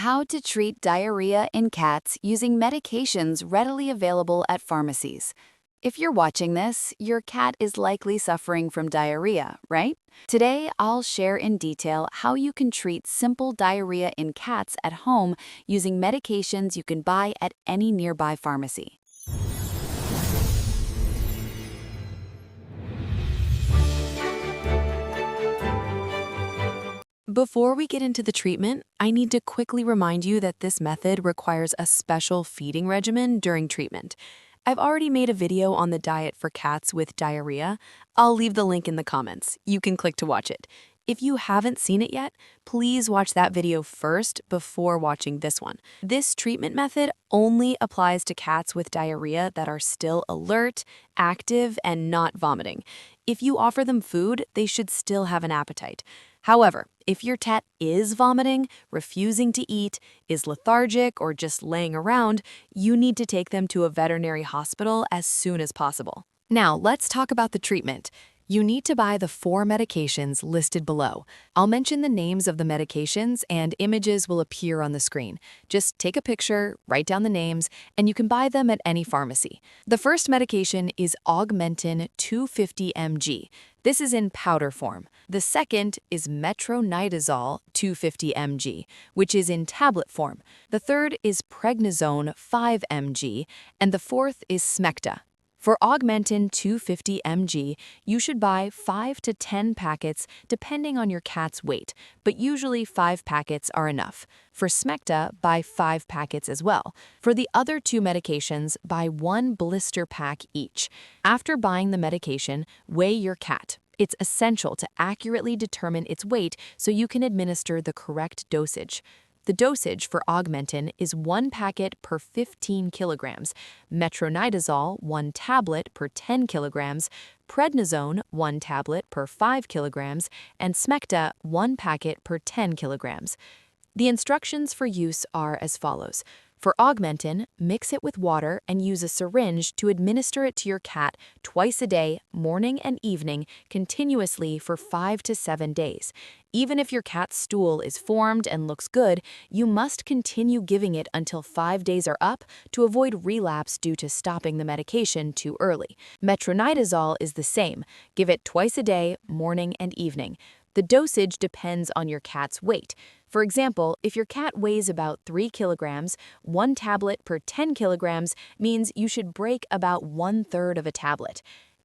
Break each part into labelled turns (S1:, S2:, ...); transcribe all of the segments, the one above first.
S1: How to treat diarrhea in cats using medications readily available at pharmacies. If you're watching this, your cat is likely suffering from diarrhea, right? Today, I'll share in detail how you can treat simple diarrhea in cats at home using medications you can buy at any nearby pharmacy.
S2: Before we get into the treatment, I need to quickly remind you that this method requires a special feeding regimen during treatment. I've already made a video on the diet for cats with diarrhea. I'll leave the link in the comments. You can click to watch it. If you haven't seen it yet, please watch that video first before watching this one. This treatment method only applies to cats with diarrhea that are still alert, active, and not vomiting. If you offer them food, they should still have an appetite. However, if your cat is vomiting, refusing to eat, is lethargic, or just laying around, you need to take them to a veterinary hospital as soon as possible. Now, let's talk about the treatment. You need to buy the 4 medications listed below. I'll mention the names of the medications and images will appear on the screen. Just take a picture, write down the names, and you can buy them at any pharmacy. The first medication is Augmentin 250 mg. This is in powder form. The second is metronidazole 250 mg, which is in tablet form. The third is prednisone 5 mg, and the fourth is Smecta. For Augmentin 250 mg, you should buy 5 to 10 packets depending on your cat's weight, but usually 5 packets are enough. For Smecta, buy 5 packets as well. For the other 2 medications, buy 1 blister pack each. After buying the medication, weigh your cat. It's essential to accurately determine its weight so you can administer the correct dosage. The dosage for Augmentin is 1 packet per 15 kilograms, metronidazole 1 tablet per 10 kilograms, prednisone 1 tablet per 5 kilograms, and Smecta 1 packet per 10 kilograms. The instructions for use are as follows. For Augmentin, mix it with water and use a syringe to administer it to your cat twice a day, morning and evening, continuously for 5 to 7 days. Even if your cat's stool is formed and looks good, you must continue giving it until 5 days are up to avoid relapse due to stopping the medication too early. Metronidazole is the same. Give it twice a day, morning and evening. The dosage depends on your cat's weight. For example, if your cat weighs about 3 kilograms, 1 tablet per 10 kilograms means you should break about 1/3 of a tablet.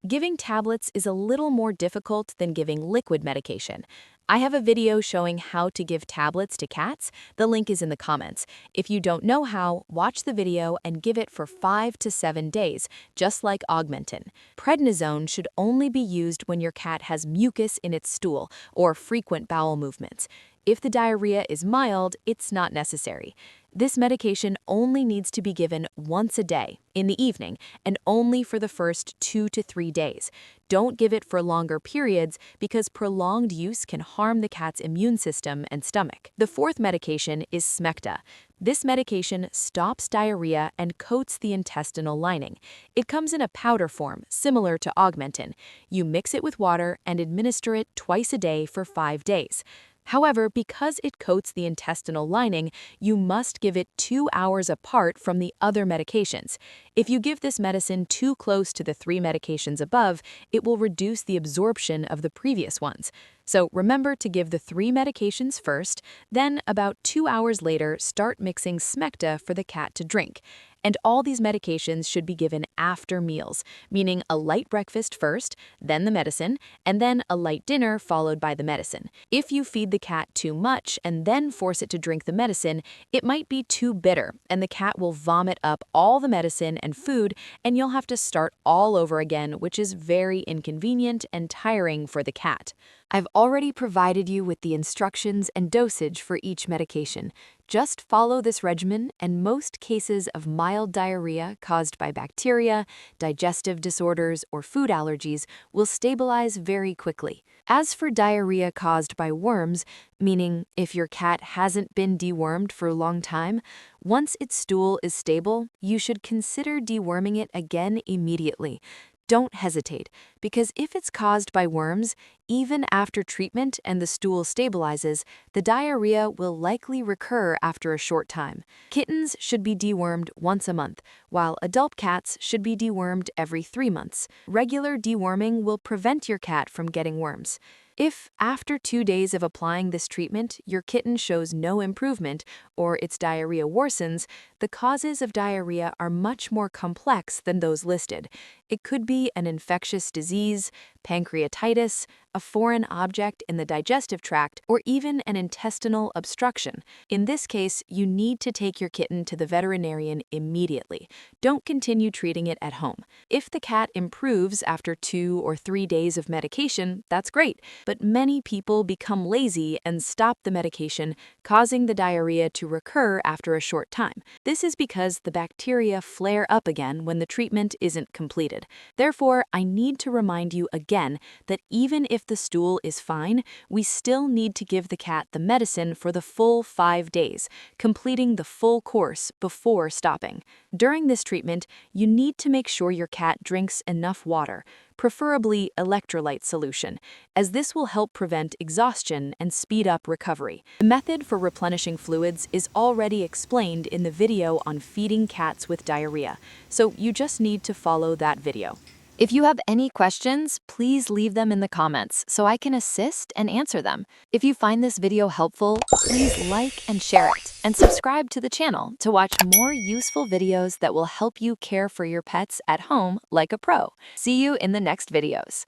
S2: Giving tablets is a little more difficult than giving liquid medication. I have a video showing how to give tablets to cats. The link is in the comments. If you don't know how, watch the video and give it for 5 to 7 days, just like Augmentin. Prednisone should only be used when your cat has mucus in its stool or frequent bowel movements. If the diarrhea is mild, it's not necessary. This medication only needs to be given once a day, in the evening, and only for the first 2 to 3 days. Don't give it for longer periods because prolonged use can harm the cat's immune system and stomach. The fourth medication is Smecta. This medication stops diarrhea and coats the intestinal lining. It comes in a powder form, similar to Augmentin. You mix it with water and administer it twice a day for 5 days. However, because it coats the intestinal lining, you must give it 2 hours apart from the other medications. If you give this medicine too close to the 3 medications above, it will reduce the absorption of the previous ones. So remember to give the 3 medications first, then about 2 hours later start mixing Smecta for the cat to drink. And all these medications should be given after meals, meaning a light breakfast first, then the medicine, and then a light dinner followed by the medicine. If you feed the cat too much and then force it to drink the medicine, it might be too bitter, and the cat will vomit up all the medicine and food, and you'll have to start all over again, which is very inconvenient and tiring for the cat. I've already provided you with the instructions and dosage for each medication. Just follow this regimen, and most cases of mild diarrhea caused by bacteria, digestive disorders, or food allergies will stabilize very quickly. As for diarrhea caused by worms, meaning if your cat hasn't been dewormed for a long time, once its stool is stable, you should consider deworming it again immediately. Don't hesitate, because if it's caused by worms, even after treatment and the stool stabilizes, the diarrhea will likely recur after a short time. Kittens should be dewormed once a month, while adult cats should be dewormed every 3 months. Regular deworming will prevent your cat from getting worms. If, after 2 days of applying this treatment, your kitten shows no improvement or its diarrhea worsens, the causes of diarrhea are much more complex than those listed. It could be an infectious disease, pancreatitis, a foreign object in the digestive tract, or even an intestinal obstruction. In this case, you need to take your kitten to the veterinarian immediately. Don't continue treating it at home. If the cat improves after 2 or 3 days of medication, that's great, but many people become lazy and stop the medication, causing the diarrhea to recur after a short time. This is because the bacteria flare up again when the treatment isn't completed. Therefore, I need to remind you again that even if the stool is fine, we still need to give the cat the medicine for the full 5 days, completing the full course before stopping. During this treatment, you need to make sure your cat drinks enough water, preferably electrolyte solution, as this will help prevent exhaustion and speed up recovery. The method for replenishing fluids is already explained in the video on feeding cats with diarrhea, so you just need to follow that video.
S1: If you have any questions, please leave them in the comments so I can assist and answer them. If you find this video helpful, please like and share it, and subscribe to the channel to watch more useful videos that will help you care for your pets at home like a pro. See you in the next videos.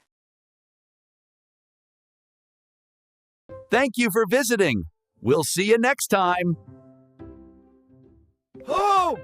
S3: Thank you for visiting. We'll see you next time. Oh!